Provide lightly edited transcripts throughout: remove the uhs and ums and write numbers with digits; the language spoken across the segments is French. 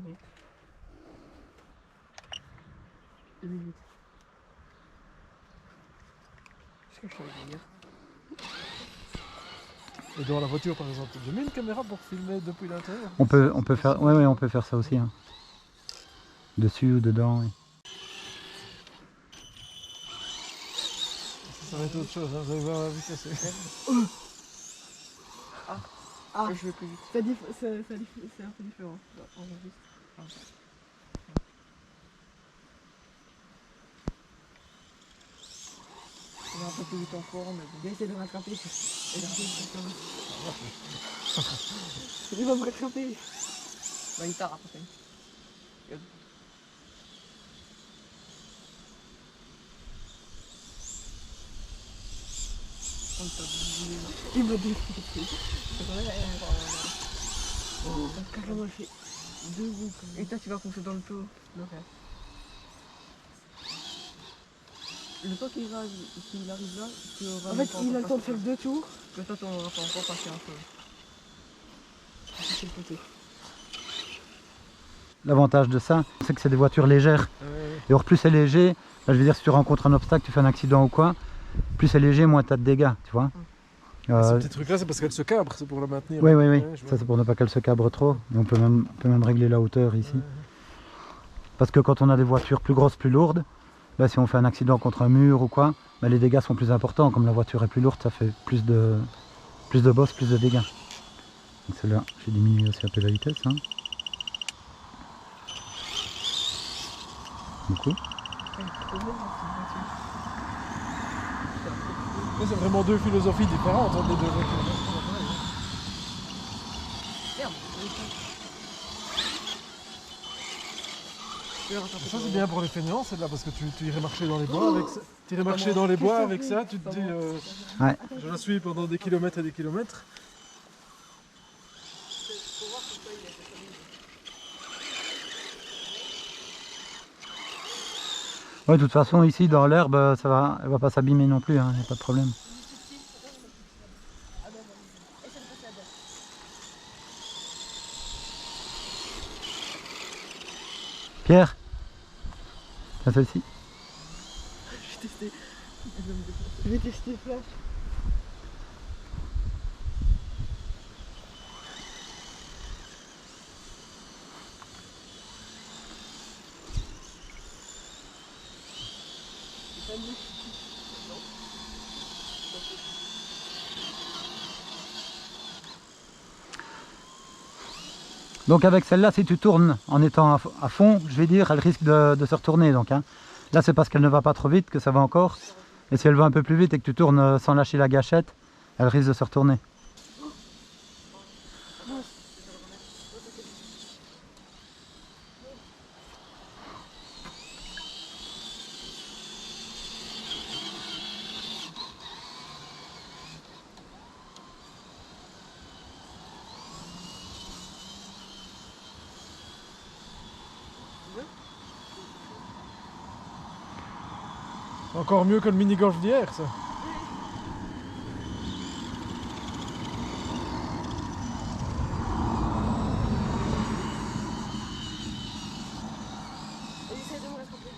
Oui. 2 minutes. Qu'est-ce que je veux dire? Et dans la voiture par exemple, j'ai mis une caméra pour filmer depuis l'intérieur. On peut faire, ouais, on peut faire ça aussi. Hein. Dessus ou dedans. Oui. Ça va être autre chose, hein. Vous allez voir la vitesse. Ah, je vais plus vite. C'est un peu différent. On va juste. Ah. On va un peu plus vite encore, mais bon. J'essaie de rattraper. Il va me rattraper. Bah, il t'a rattrapé. Il m'a défoncé. C'est vrai, t'as carrément fait 2 roues. Et toi, tu vas foncer dans le tour. Le temps qu'il arrive là, tu auras. En fait, il a le temps de faire 2 tours. Que toi, tu n'auras pas encore passé un peu. C'est le côté. L'avantage de ça, c'est que c'est des voitures légères. Et or plus c'est léger, là, je veux dire si tu rencontres un obstacle, tu fais un accident ou quoi, plus c'est léger, moins tu as de dégâts, tu vois. Ce petit truc là, c'est parce qu'elle se cabre, c'est pour la maintenir. Oui, ça c'est pour ne pas qu'elle se cabre trop. Et on peut même régler la hauteur ici. Parce que quand on a des voitures plus grosses, plus lourdes, là, si on fait un accident contre un mur ou quoi, bah, les dégâts sont plus importants. Comme la voiture est plus lourde, ça fait plus de bosses, plus de dégâts. Donc celle-là, j'ai diminué aussi un peu la vitesse. Hein. Beaucoup. C'est vraiment 2 philosophies différentes entre les 2 voitures. Ça c'est bien pour les fainéants, celle-là, parce que tu irais marcher dans les bois avec ça. Tu irais marcher dans les bois avec ça, tu te dis Ouais. je la suis pendant des kilomètres et des kilomètres. Ouais, de toute façon ici dans l'herbe, elle va pas s'abîmer non plus, hein, y a pas de problème. Pierre, tiens celle-ci. Je vais tester Flash. Donc avec celle-là, si tu tournes en étant à fond, je vais dire, elle risque de se retourner. Donc, hein. Là, c'est parce qu'elle ne va pas trop vite que ça va encore. Et si elle va un peu plus vite et que tu tournes sans lâcher la gâchette, elle risque de se retourner. Encore mieux que le mini-golf d'hier, ça. Essaye de me rattraper.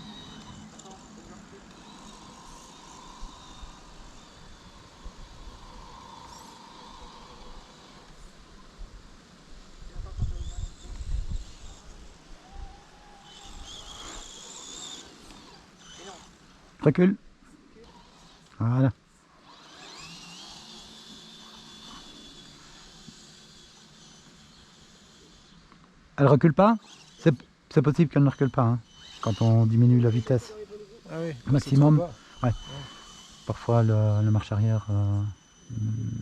Recule. Voilà. Elle recule pas? C'est possible qu'elle ne recule pas, hein, quand on diminue la vitesse. Ah oui, Maximum. c'est trop bas. Ouais. Parfois la marche arrière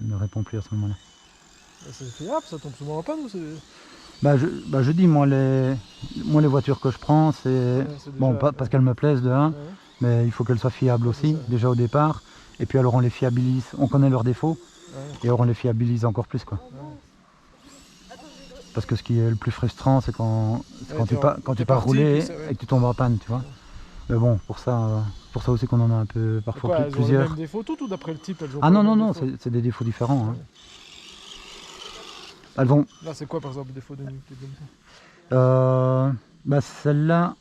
ne répond plus à ce moment-là. C'est fiable, ça tombe souvent en panne ou c'est... Je dis, moi les voitures que je prends, c'est bon, pas parce qu'elles me plaisent de 1, mais il faut qu'elles soient fiables aussi, déjà au départ. Et puis alors on les fiabilise, on connaît leurs défauts, et alors on les fiabilise encore plus, quoi. Parce que ce qui est le plus frustrant, c'est quand tu pars rouler et que tu tombes en panne, tu vois. Mais bon, pour ça aussi qu'on en a un peu parfois Elles ont plusieurs. les mêmes défauts toutes ou d'après le type elles ont Ah pas non, les non, mêmes non, défauts c'est des défauts différents. Hein. Elles vont... Là c'est quoi par exemple le défaut d'une Bah, celle-là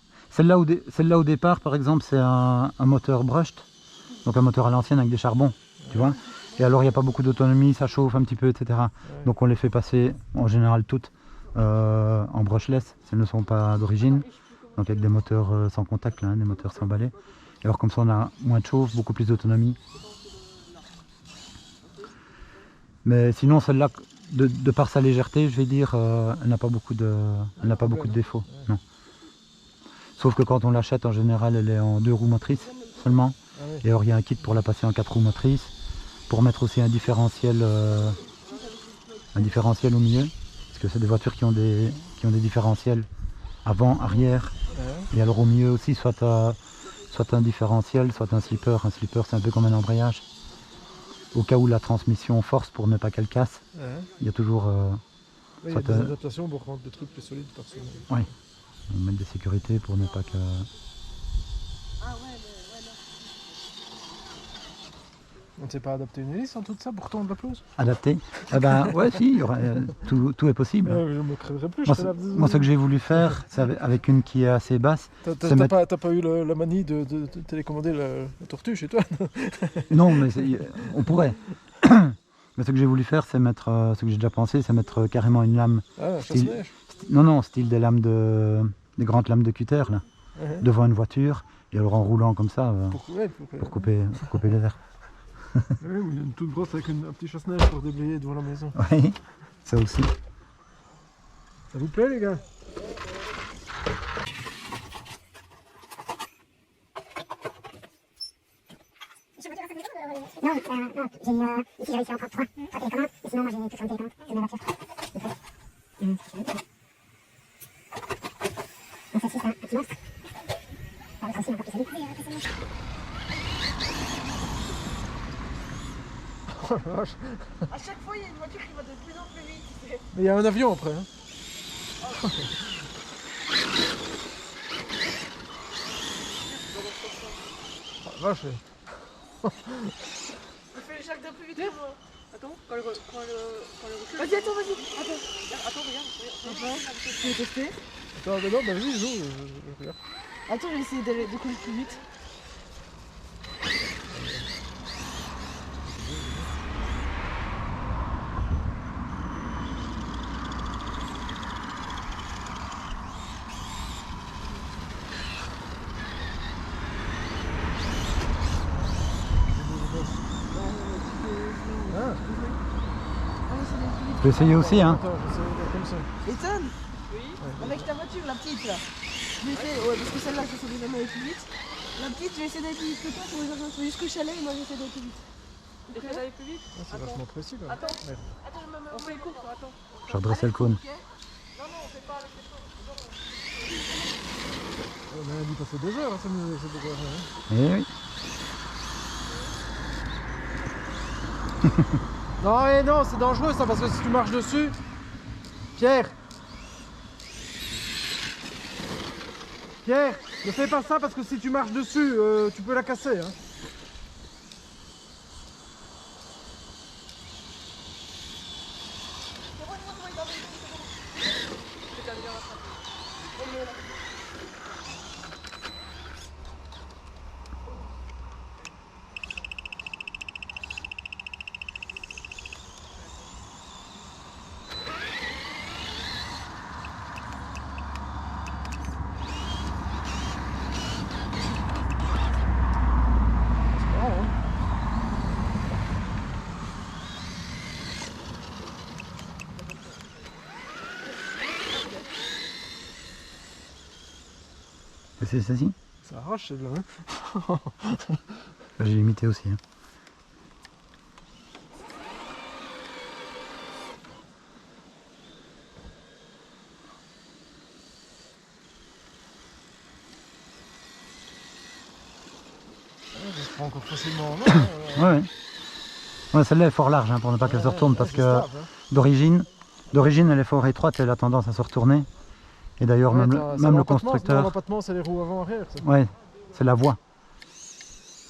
au départ, par exemple, c'est un moteur brushed, donc un moteur à l'ancienne avec des charbons, tu vois. Et alors, il n'y a pas beaucoup d'autonomie, ça chauffe un petit peu, etc. Donc, on les fait passer, en général, toutes en brushless, si elles ne sont pas d'origine. Donc, avec des moteurs sans contact, là, hein, des moteurs sans balai. Et alors, comme ça, on a moins de chauffe, beaucoup plus d'autonomie. Mais sinon, celle-là, de par sa légèreté, je vais dire, elle n'a pas beaucoup de défauts. Non. Sauf que quand on l'achète, en général, elle est en 2 roues motrices seulement. Et alors, il y a un kit pour la passer en 4 roues motrices, pour mettre aussi un différentiel au milieu. Parce que c'est des voitures qui ont des différentiels avant, arrière. Et alors, au milieu aussi, soit un différentiel, soit un slipper. Un slipper, c'est un peu comme un embrayage. Au cas où la transmission force pour ne pas qu'elle casse, il y a toujours... il y a des adaptations pour rendre le truc plus solide par soi. Oui, on met des sécurités pour ne pas que... On ne sait pas adapter une hélice en tout ça pour tendre la pelouse? Adapter? Eh ben ouais, si, tout est possible. Je me crèverais plus. Moi, ce que j'ai voulu faire, c'est avec une qui est assez basse. T'as pas eu la manie de télécommander la tortue chez toi? Non, mais on pourrait. Mais ce que j'ai voulu faire, c'est mettre, ce que j'ai déjà pensé, c'est mettre carrément une lame. Ah, chasse-neige? Non, style des lames des grandes lames de cutter, là, devant une voiture, et alors en roulant comme ça, pour couper les airs. Oui, ou une toute grosse avec un petit chasse-neige pour déblayer devant la maison. Oui, ça aussi. Ça vous plaît, les gars? Non, j'ai réussi à en prendre 3 télécommandes, et sinon moi j'ai tout sur une télécommande, c'est ma voiture. Donc celle-ci c'est un petit monstre. L'autre aussi encore plus solide. Oh la vache. À chaque fois, il y a une voiture qui va de plus en plus vite. Mais il y a un avion après. Hein. Oh la vache. On fait chaque d'un plus vite. Attends, quand le recul. Vas-y, attends, vas-y. Attends, regarde. Tu veux tester? Attends, non, bah vas-y, joue, je regarde. Attends, je vais essayer de couler plus vite. Je vais essayer aussi, hein. Attends, j'essaie comme ça. Ethan? Oui. Avec ta voiture, la petite là. Je vais essayer, ouais, parce que celle-là, je sais jamais aller plus vite. La petite, je vais essayer d'aller plus vite que toi pour les gens qui jusqu'au chalet et moi j'essaie d'aller plus vite. Tu veux d'aller plus vite? C'est vachement précis là. Attends, on fait une course, attends. Je redressais le cône. Non, on fait pas avec les choses. On a dû passer 2 heures, hein, c'est beaucoup. Hein. Eh oui. Non, non, c'est dangereux ça, parce que si tu marches dessus... Pierre, ne fais pas ça parce que si tu marches dessus, tu peux la casser. Hein. C'est celle-ci? Ça arrache celle-là. Hein. J'ai imité aussi. Hein. Ça prend encore facilement en main. Ouais, celle-là est fort large hein, pour ne pas qu'elle se retourne parce que stable, hein. d'origine elle est fort étroite et elle a tendance à se retourner. Et d'ailleurs même le constructeur... L'empattement c'est les roues avant-arrière. Ouais, c'est la voie.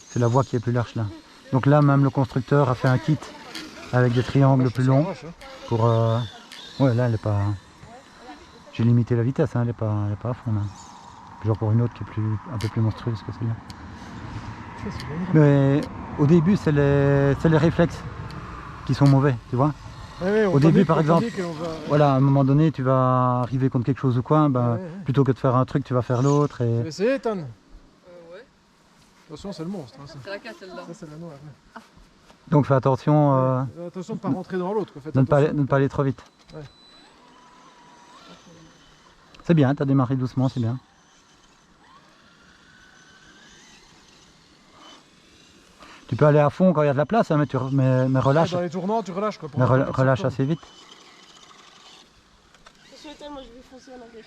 C'est la voie qui est plus large là. Donc là même le constructeur a fait un kit avec des triangles plus longs pour... Ouais là elle est pas... J'ai limité la vitesse, hein, elle est pas à fond là. Genre pour une autre qui est un peu plus monstrueuse que celle-là. Mais au début, c'est les réflexes qui sont mauvais, tu vois. Ouais, Au début, par exemple, va... voilà, à un moment donné, tu vas arriver contre quelque chose ou quoi, bah, plutôt que de faire un truc, tu vas faire l'autre. Et... Tu vas essayer, Ethan? Ouais. Attention, c'est le monstre. Hein, c'est laquelle celle-là? Ça, c'est la noire. Ouais. Donc fais attention, attention de ne pas rentrer dans l'autre. de ne pas aller trop vite. Ouais. C'est bien, tu as démarré doucement, c'est bien. Tu peux aller à fond quand il y a de la place, hein, mais relâche. Dans les tournants, tu relâches. Quoi, Mais relâche assez vite. Attention, Ethan, moi je vais foncer en arrière.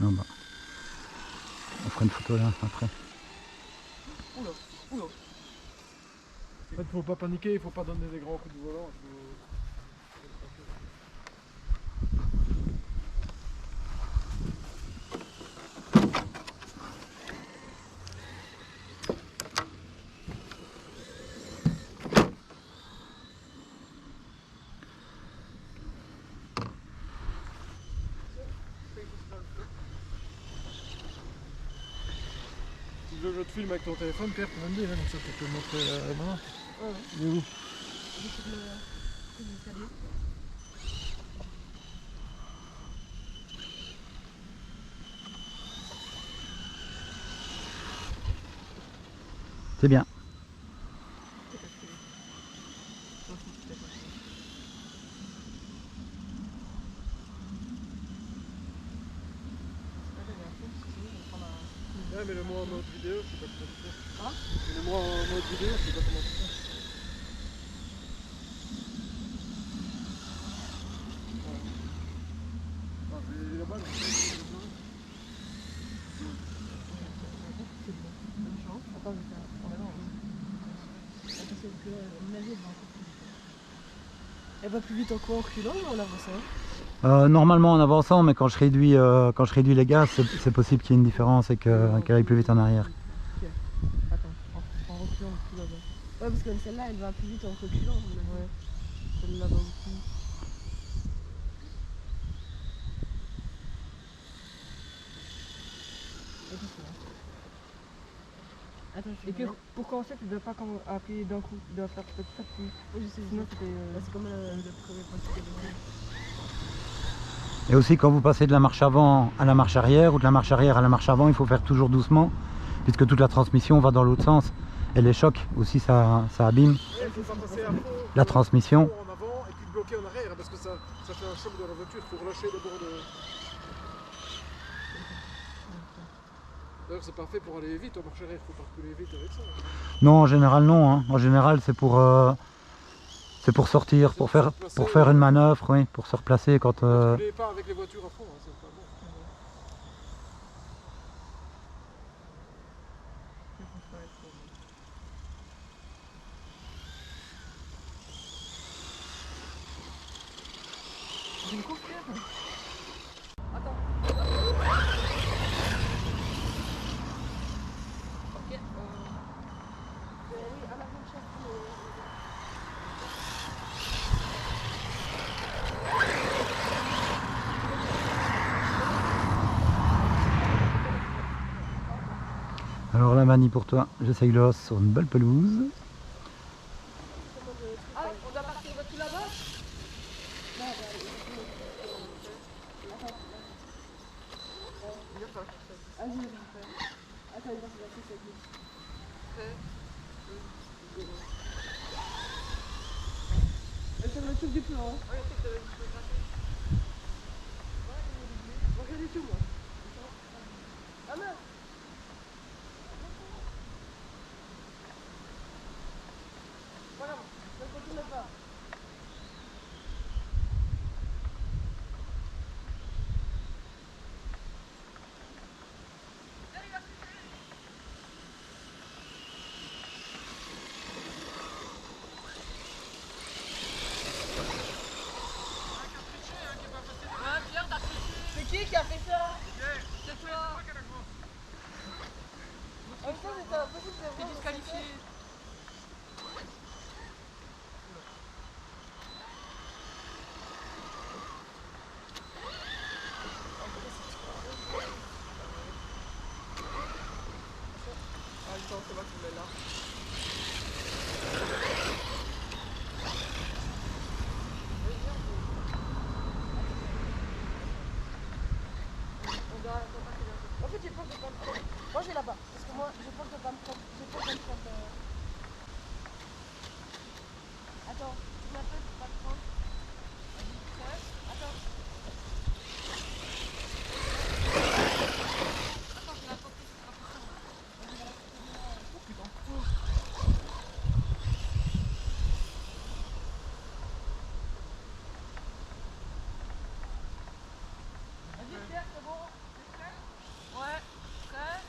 Non, bah. On fera une photo là après. Oula. En fait, il ne faut pas paniquer, il ne faut pas donner des grands coups de volant. Si tu veux que je te filme avec ton téléphone, Pierre, tu vas me dire, hein, comme ça tu peux te montrer maintenant. Ouais. Il est où? C'est bien. Ouais, mais le moi en mode vidéo, je sais pas comment tu fais. Hein? Mais le moi en mode vidéo, je sais pas comment tu fais. Ouais. Ah, j'ai la balle. Attends, je vais faire en avant. Attention, que la navire va encore plus vite. Elle va plus vite en quoi, en reculant ou en avançant? Normalement en avançant, mais quand je réduis les gaz, c'est possible qu'il y ait une différence et qu'elle aille plus vite en arrière. Ok. Attends, en reculant plus là-bas. Ouais, parce que celle-là, elle va plus vite en reculant. Ouais. Celle-là va aussi. Attends, je Et que pour commencer, tu ne dois pas appuyer d'un coup, tu dois faire petit à petit. Oui, je sais. Sinon, c'était. C'est comme le premier principe. Et aussi quand vous passez de la marche avant à la marche arrière ou de la marche arrière à la marche avant, il faut faire toujours doucement puisque toute la transmission va dans l'autre sens et les chocs aussi ça abîme Il faut pas passer à fond, la transmission. en avant et puis bloquer en arrière parce que ça fait un choc dans la voiture, il faut relâcher d'abord de... D'ailleurs c'est pas fait pour aller vite en marche arrière, il faut pas reculer vite avec ça. Non, en général non, hein. En général c'est pour sortir, pour faire une manœuvre, oui, pour se replacer quand... Ne reculez pas avec les voitures à fond, hein, c'est pas bon. J'ai une course, Pierre. Attends. Ok. Alors la manie pour toi, j'essaye l'os sur une belle pelouse. Ah, on doit partir de tout là-bas? Alternative du plan. Regardez tout, moi. Ah mince. Voilà, ne contournez pas. Ouais, Pierre, t'as triché. C'est qui a fait ça? C'est toi. pas le prendre. Moi j'ai là-bas, parce que moi j'ai peur de pas me prendre. J'ai peur de me prendre. Attends, tu m'appelles pour pas te prendre. Vas-y, prêt. Attends. Attends, je vais apporter, ce sera plus simple. Vas-y, voilà. Oh putain. Vas-y Pierre, c'est bon? T'es prêt? Ouais, prêt?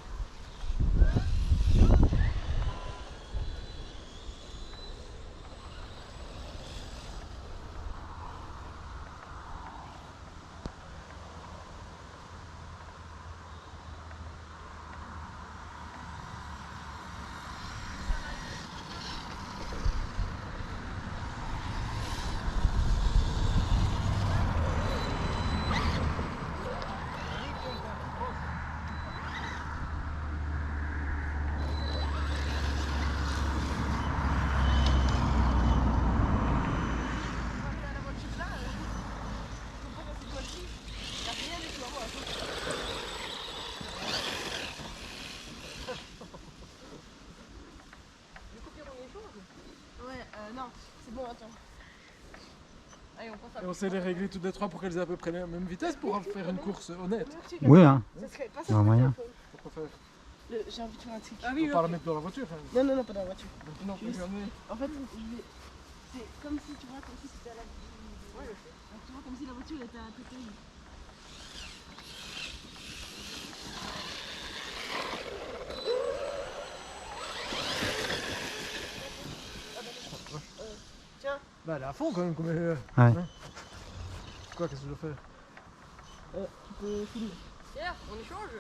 Non, c'est bon, attends. Allez, on passe à Et on sait les régler toutes les trois pour qu'elles aient à peu près la même vitesse pour faire une course honnête. Oui, hein. Ça serait pas Il y a un moyen. Pourquoi faire? J'ai envie de faire un truc. Ah On oui, peut pas la mettre dans la voiture. Hein. Non, non, non, pas dans la voiture. non, Juste- regardez. En fait, je vais. C'est comme si tu vois, comme si c'était à la. Ouais, je sais. Donc, tu vois, comme si la voiture était à côté. Tiens. Bah elle est à fond quand même. Comme Ouais. Quoi, qu'est-ce que je dois faire? Tu peux filmer. Pierre, on échange.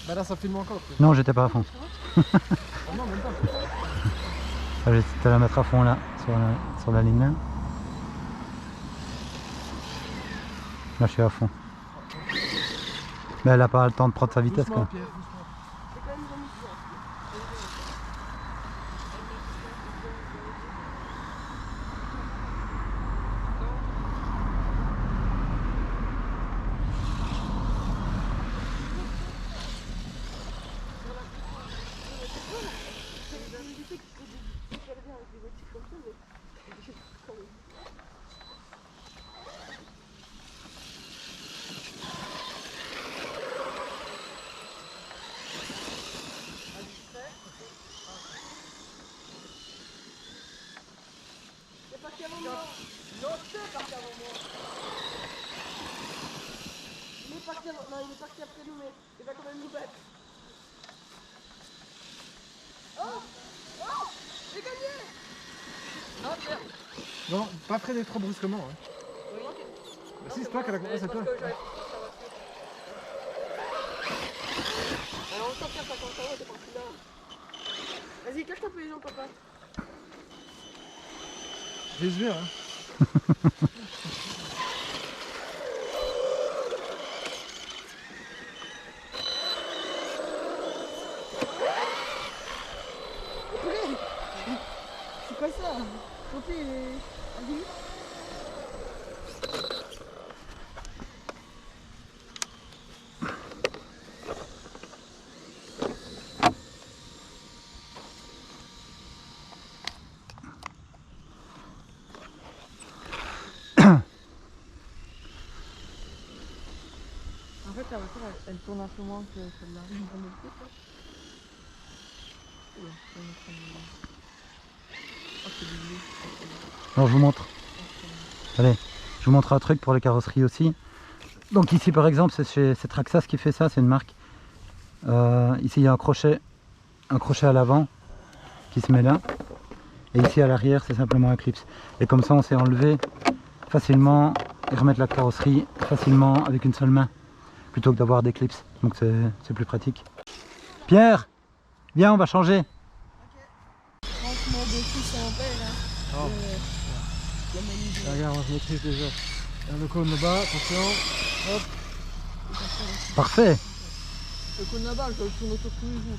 Bah là ça filme encore. Quoi. Non, j'étais pas à fond. Oh, non, même pas. Je vais te la mettre à fond là, sur la ligne là. Là, je suis à fond. Mais elle a pas le temps de prendre sa vitesse Doucement, quoi. Pierre, doucement. C'est quand même remis ça. C'est parti avant moi. Non, c'est parti avant moi. Il est parti avant. Non, il est parti après nous, mais il va quand même nous battre. Oh! Oh! J'ai gagné! Non, Pierre. Non, pas freiner trop brusquement. Hein. Oui. Bah, si, c'est toi qui as la c'est toi. Alors, on s'en tient pas quand ça va, t'es parti là. Vas-y, cache un peu les jambes, papa. Jésus, hein. C'est quoi ça? Poppy et Adi? En fait, la voiture, elle tourne un peu moins que celle-là. Oula, ça me prend le- Oh, c'est du bleu. Alors je vous montre. Allez, je vous montre un truc pour les carrosseries aussi. Donc ici par exemple, c'est Traxxas qui fait ça, c'est une marque. Ici il y a un crochet à l'avant qui se met là. Et ici à l'arrière, c'est simplement un clips. Et comme ça, on sait enlever facilement et remettre la carrosserie facilement avec une seule main, plutôt que d'avoir des clips. Donc c'est plus pratique. Pierre, viens, on va changer. Franchement, dessus, c'est un père, hein. Oh. La manip. Regarde, je maîtrise déjà. Il y a le cône là-bas, attention. Hop. Parfait. Le cône là-bas, je le tourne autour tous les jours.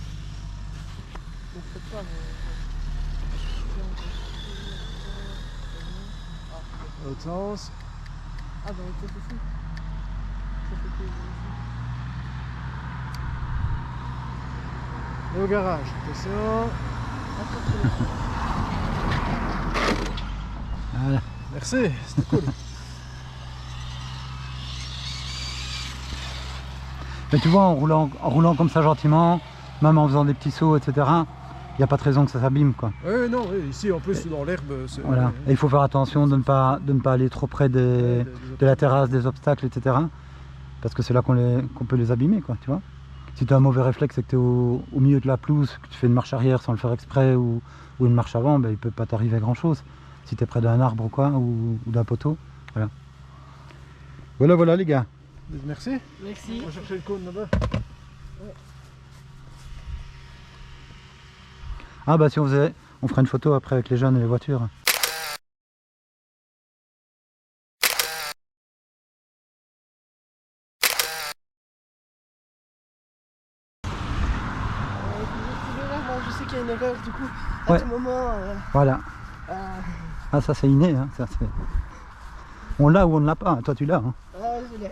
Donc, faites pas, mais. L'autre sens. Ah, dans l'autre sens aussi. Ça fait que. Et au garage, attention. Voilà. Merci, c'était cool. Mais tu vois, en roulant comme ça gentiment, même en faisant des petits sauts, etc., il n'y a pas de raison que ça s'abîme, quoi. Oui, non, oui, ici en plus dans l'herbe, c'est... Voilà. Et il faut faire attention de ne pas aller trop près de la terrasse, des obstacles, etc. Parce que c'est là qu'on peut les abîmer, quoi, tu vois. Si tu as un mauvais réflexe et que tu es au milieu de la pelouse, que tu fais une marche arrière sans le faire exprès ou une marche avant, ben, il ne peut pas t'arriver grand chose. Si tu es près d'un arbre ou quoi, ou d'un poteau. Voilà. Voilà les gars. Merci. Merci. On va chercher le cône là-bas. Ah bah si on ferait une photo après avec les jeunes et les voitures. Je sais qu'il y a une erreur du coup à Ouais. tout moment. Voilà. Ah ça c'est inné, hein. Ça, on l'a ou on ne l'a pas, toi tu l'as. Hein. Je l'ai.